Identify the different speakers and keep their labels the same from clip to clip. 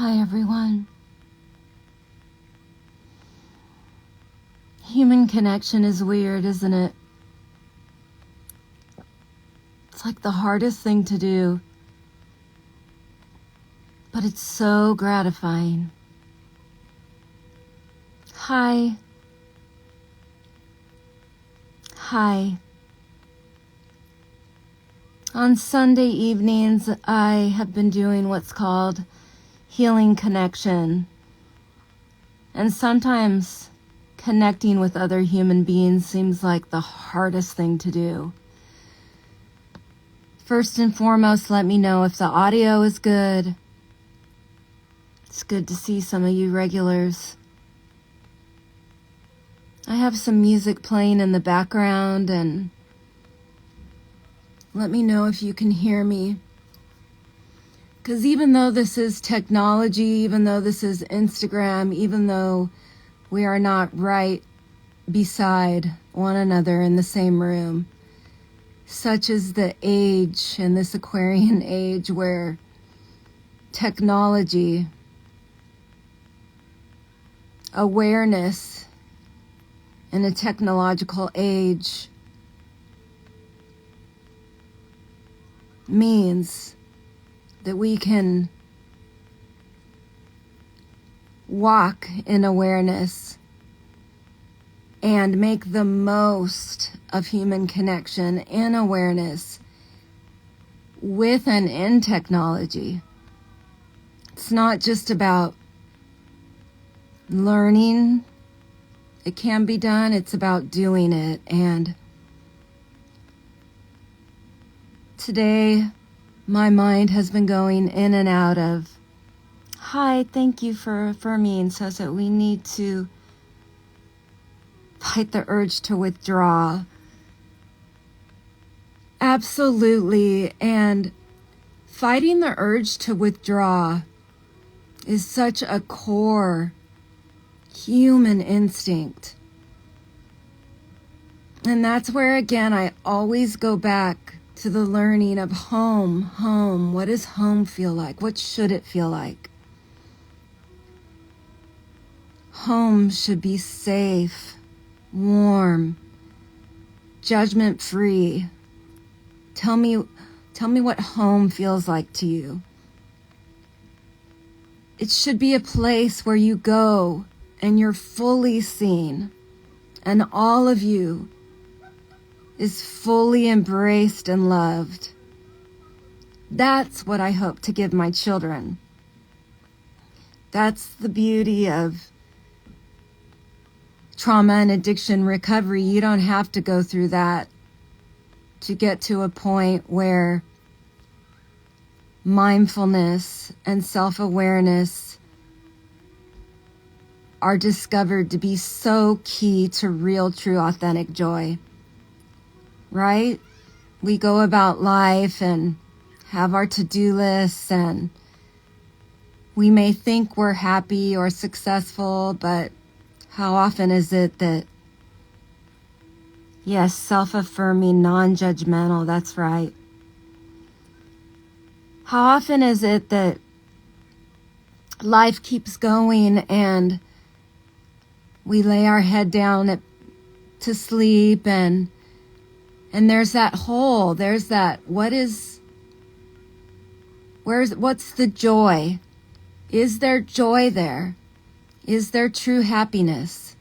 Speaker 1: Hi, everyone. Human connection is weird, isn't it? It's like the hardest thing to do, but it's so gratifying. Hi. Hi. On Sunday evenings, I have been doing what's called healing connection. And sometimes connecting with other human beings seems like the hardest thing to do. First and foremost, let me know if the audio is good. It's good to see some of you regulars. I have some music playing in the background, and let me know if you can hear me. Because even though this is technology, even though this is Instagram, even though we are not right beside one another in the same room, such is the age, in this Aquarian age, where technology, awareness in a technological age means that we can walk in awareness and make the most of human connection in awareness with and in technology. It's not just about learning. It can be done. It's about doing it. And today, my mind has been going in and out of, hi, thank you for affirming, says that we need to fight the urge to withdraw. Absolutely. And fighting the urge to withdraw is such a core human instinct. And that's where, again, I always go back to the learning of home. Home. What does home feel like? What should it feel like? Home should be safe, warm, judgment-free. Tell me what home feels like to you. It should be a place where you go and you're fully seen, and all of you is fully embraced and loved. That's what I hope to give my children. That's the beauty of trauma and addiction recovery. You don't have to go through that to get to a point where mindfulness and self-awareness are discovered to be so key to real, true, authentic joy. Right? We go about life and have our to-do lists, and we may think we're happy or successful, but how often is it that, yes, self-affirming, non-judgmental, that's right. How often is it that life keeps going and we lay our head down to sleep, and there's that hole, there's that, what's the joy? Is there joy there? Is there true happiness?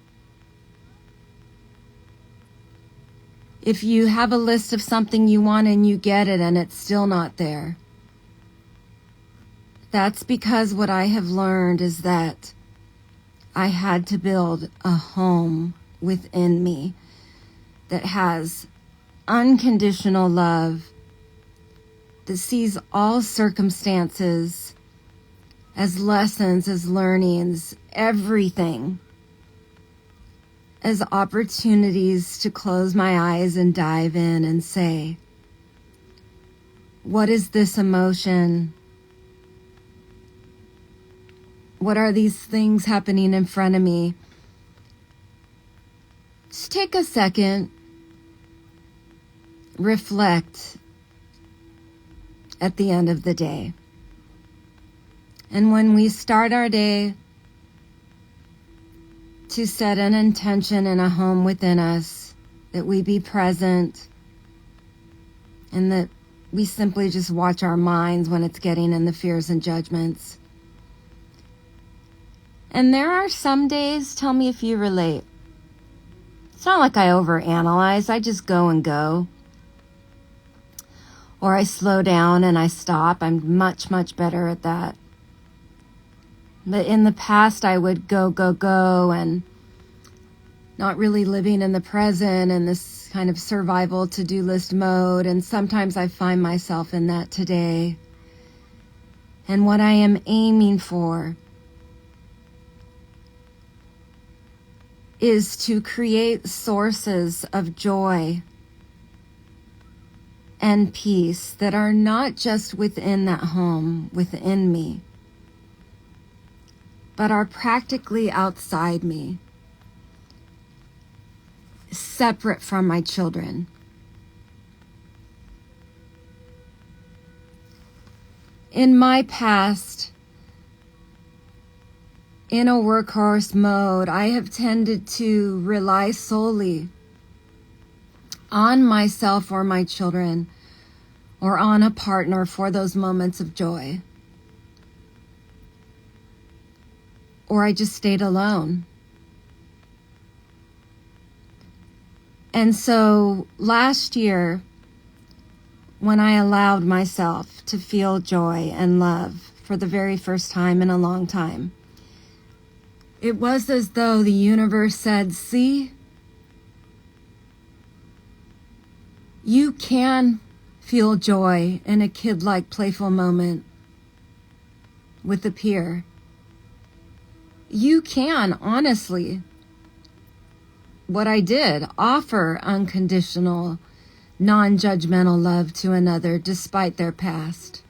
Speaker 1: If you have a list of something you want and you get it and it's still not there, that's because what I have learned is that I had to build a home within me that has unconditional love, that sees all circumstances as lessons, as learnings, everything as opportunities to close my eyes and dive in and say, what is this emotion? What are these things happening in front of me? Just take a second, reflect at the end of the day. And when we start our day to set an intention in a home within us, that we be present and that we simply just watch our minds when it's getting in the fears and judgments. And there are some days, tell me if you relate. It's not like I overanalyze, I just go and go. Or I slow down and I stop. I'm much, much better at that. But in the past, I would go, and not really living in the present and this kind of survival to-do list mode. And sometimes I find myself in that today. And what I am aiming for is to create sources of joy and peace that are not just within that home, within me, but are practically outside me, separate from my children. In my past, in a workhorse mode, I have tended to rely solely on myself or my children or on a partner for those moments of joy. Or I just stayed alone. And so last year, when I allowed myself to feel joy and love for the very first time in a long time, it was as though the universe said, see, you can feel joy in a kid-like playful moment with a peer. You can, honestly, what I did, offer unconditional, non-judgmental love to another despite their past.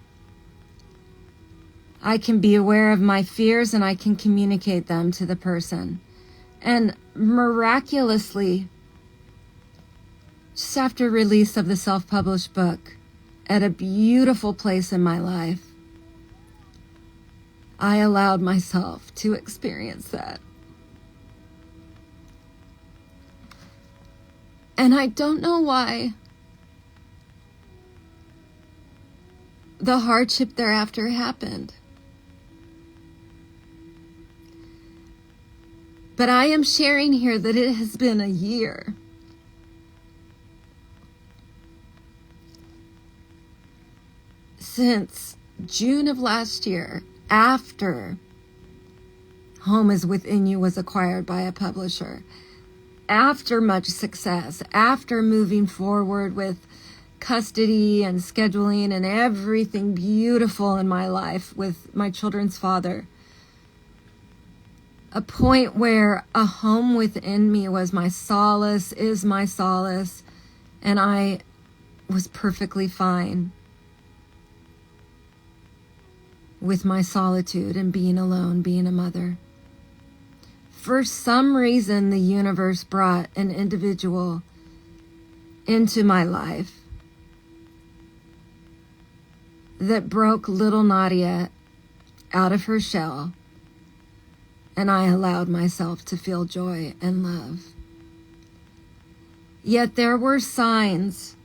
Speaker 1: I can be aware of my fears and I can communicate them to the person. And miraculously, just after release of the self-published book, at a beautiful place in my life, I allowed myself to experience that. And I don't know why the hardship thereafter happened. But I am sharing here that it has been a year since June of last year, after Home is Within You was acquired by a publisher, after much success, after moving forward with custody and scheduling and everything beautiful in my life with my children's father, a point where a home within me was my solace, is my solace, and I was perfectly fine with my solitude and being alone, being a mother. For some reason, the universe brought an individual into my life that broke little Nadia out of her shell, and I allowed myself to feel joy and love. Yet there were signs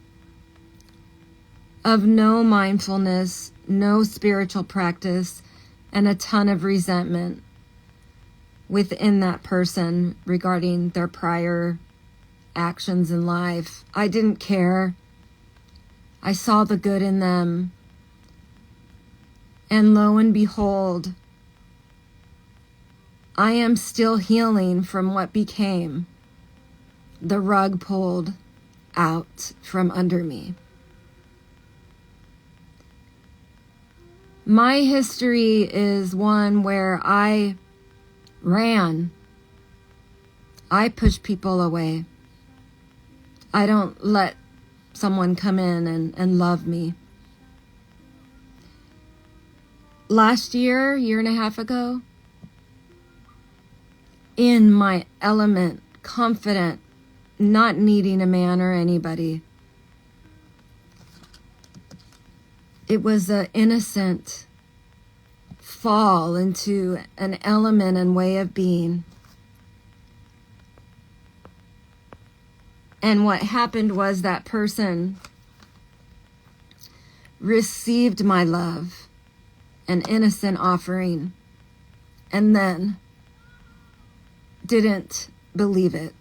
Speaker 1: of no mindfulness, no spiritual practice, and a ton of resentment within that person regarding their prior actions in life. I didn't care. I saw the good in them. And lo and behold, I am still healing from what became the rug pulled out from under me. My history is one where I ran. I push people away. I don't let someone come in and love me. Last year and a half ago, in my element, confident, not needing a man or anybody. It was an innocent, fall into an element and way of being. And what happened was that person received my love, an innocent offering, and then didn't believe it.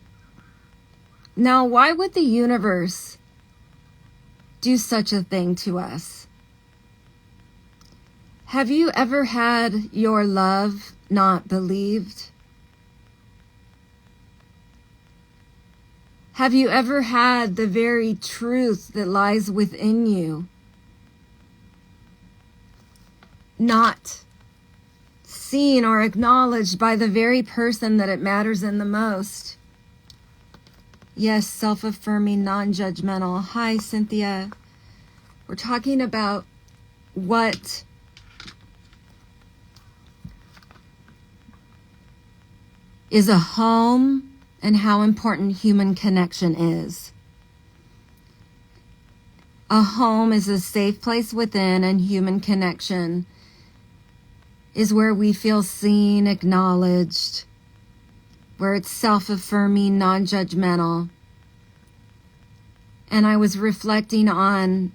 Speaker 1: Now, why would the universe do such a thing to us? Have you ever had your love not believed? Have you ever had the very truth that lies within you not seen or acknowledged by the very person that it matters in the most? Yes, self-affirming, non-judgmental. Hi, Cynthia. We're talking about what is a home and how important human connection is. A home is a safe place within, and human connection is where we feel seen, acknowledged, where it's self-affirming, non-judgmental. And I was reflecting on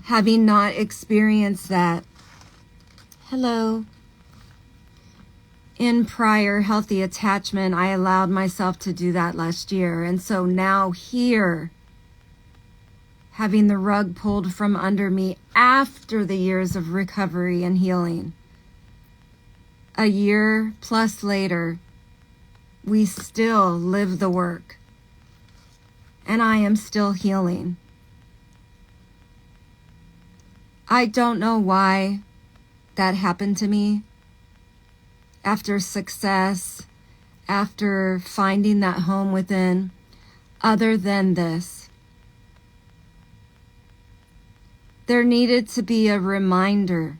Speaker 1: having not experienced that. Hello. In prior healthy attachment, I allowed myself to do that last year. And so now here, having the rug pulled from under me after the years of recovery and healing, a year plus later, we still live the work. And I am still healing. I don't know why that happened to me. After success, after finding that home within, other than this, there needed to be a reminder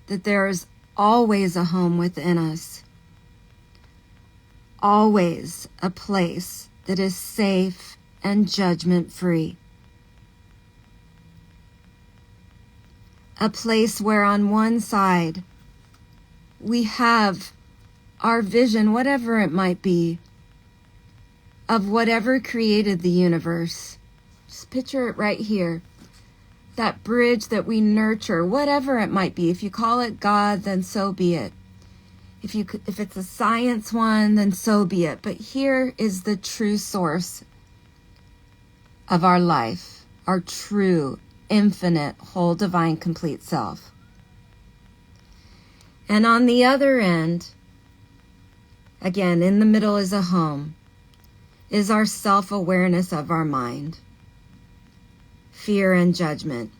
Speaker 1: that there is always a home within us, always a place that is safe and judgment-free. A place where on one side we have our vision, whatever it might be, of whatever created the universe. Just picture it right here. That bridge that we nurture, whatever it might be. If you call it God, then so be it. If it's a science one, then so be it. But here is the true source of our life, our true, infinite, whole, divine, complete self. And on the other end, again, in the middle is a home, is our self-awareness of our mind, fear and judgment.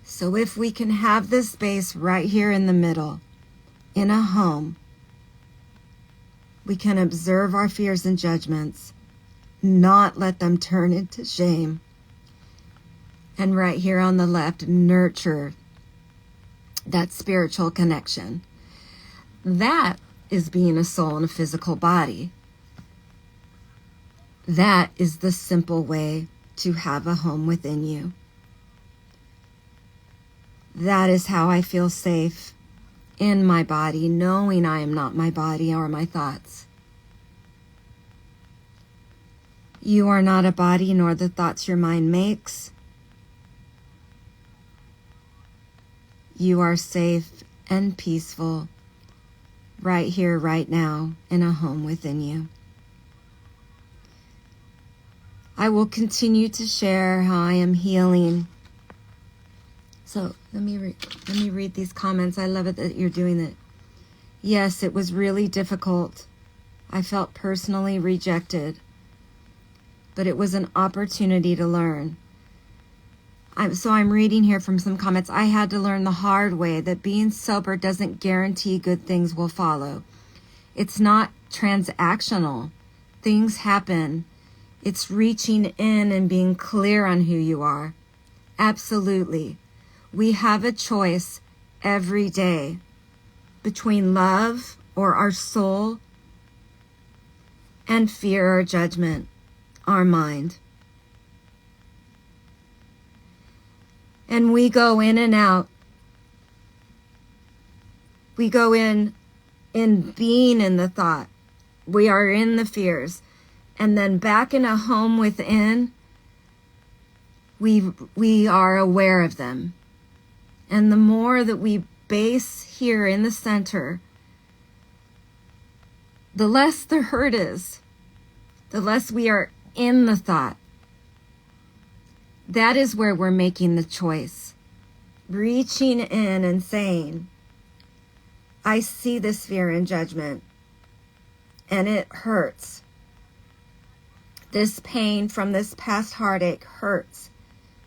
Speaker 1: So if we can have this space right here in the middle, in a home, we can observe our fears and judgments, not let them turn into shame. And right here on the left, nurture that spiritual connection. That is being a soul in a physical body. That is the simple way to have a home within you. That is how I feel safe in my body, knowing I am not my body or my thoughts. You are not a body, nor the thoughts your mind makes. You are safe and peaceful right here, right now, in a home within you. I will continue to share how I am healing. So let me read these comments. I love it that you're doing it. Yes, it was really difficult. I felt personally rejected, but it was an opportunity to learn. I'm reading here from some comments. I had to learn the hard way that being sober doesn't guarantee good things will follow. It's not transactional. Things happen. It's reaching in and being clear on who you are. Absolutely. We have a choice every day between love or our soul and fear or judgment, our mind. And we go in and out We go in being in the thought. We are in the fears. And then back in a home within, we are aware of them. And the more that we base here in the center, the less the hurt is, the less we are in the thought. That is where we're making the choice. Reaching in and saying, I see this fear and judgment, and it hurts. This pain from this past heartache hurts,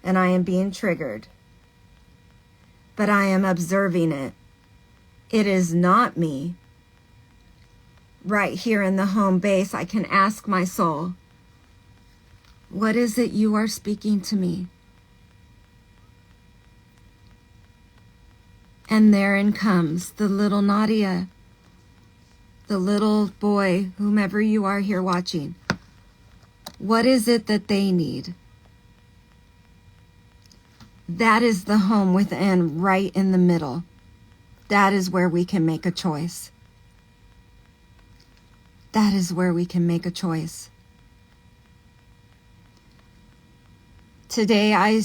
Speaker 1: and I am being triggered. But I am observing it. It is not me. Right here in the home base, I can ask my soul, what is it you are speaking to me? And therein comes the little Nadia, the little boy, whomever you are here watching. What is it that they need? That is the home within, right in the middle. That is where we can make a choice. That is where we can make a choice. Today I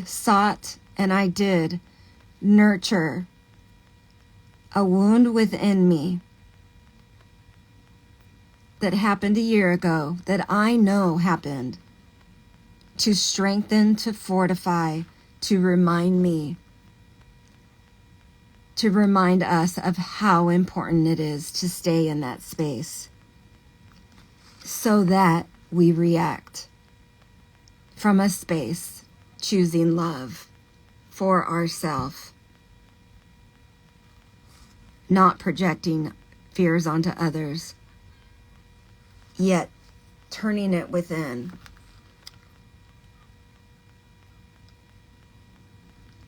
Speaker 1: sought and I did nurture a wound within me that happened a year ago, that I know happened, to strengthen, to fortify, to remind me, to remind us of how important it is to stay in that space so that we react from a space choosing love for ourselves, not projecting fears onto others, yet turning it within.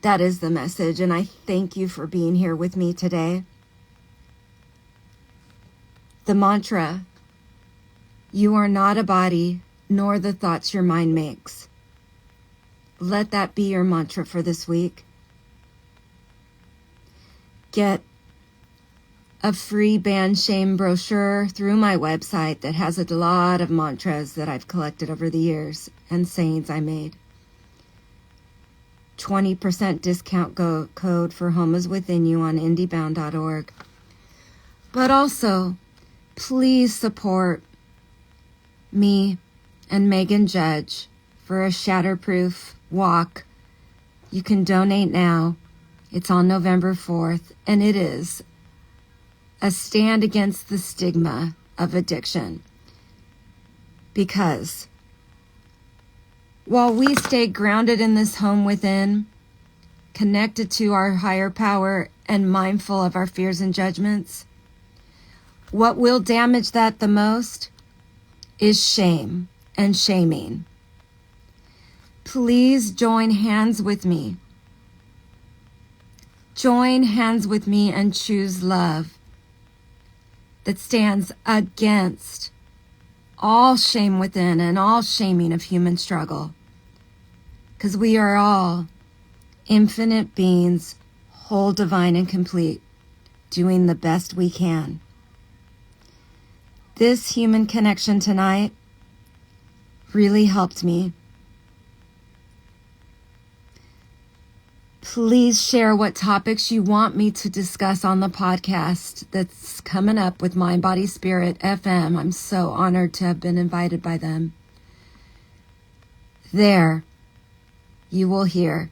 Speaker 1: That is the message, and I thank you for being here with me today. The mantra, you are not a body, nor the thoughts your mind makes. Let that be your mantra for this week. Get a free Ban Shame brochure through my website that has a lot of mantras that I've collected over the years and sayings I made. 20% discount code for Home is Within You on indiebound.org. But also, please support me and Megan Judge for a shatterproof walk. You can donate now. It's on November 4th, and it is a stand against the stigma of addiction. Because while we stay grounded in this home within, connected to our higher power and mindful of our fears and judgments, what will damage that the most is shame and shaming. Please join hands with me. Join hands with me and choose love that stands against all shame within and all shaming of human struggle. Because we are all infinite beings, whole, divine, and complete, doing the best we can. This human connection tonight really helped me. Please share what topics you want me to discuss on the podcast that's coming up with Mind, Body, Spirit FM. I'm so honored to have been invited by them. There, you will hear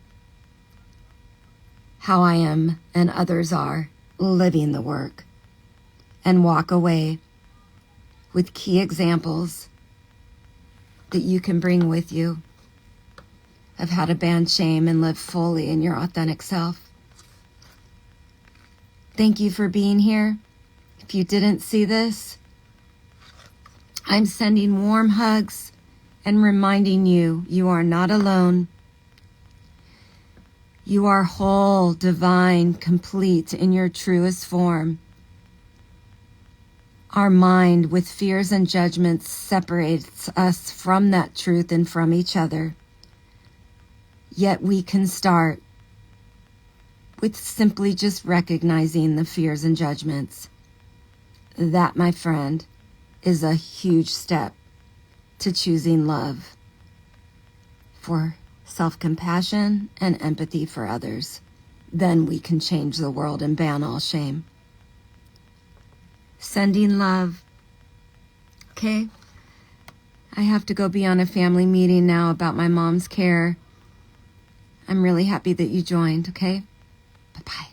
Speaker 1: how I am and others are living the work, and walk away with key examples that you can bring with you of how to ban shame and live fully in your authentic self. Thank you for being here. If you didn't see this, I'm sending warm hugs and reminding you, you are not alone. You are whole, divine, complete in your truest form. Our mind with fears and judgments separates us from that truth and from each other. Yet we can start with simply just recognizing the fears and judgments. That, my friend, is a huge step to choosing love for self-compassion and empathy for others. Then we can change the world and ban all shame. Sending love. Okay? I have to go be on a family meeting now about my mom's care. I'm really happy that you joined, okay? Bye-bye.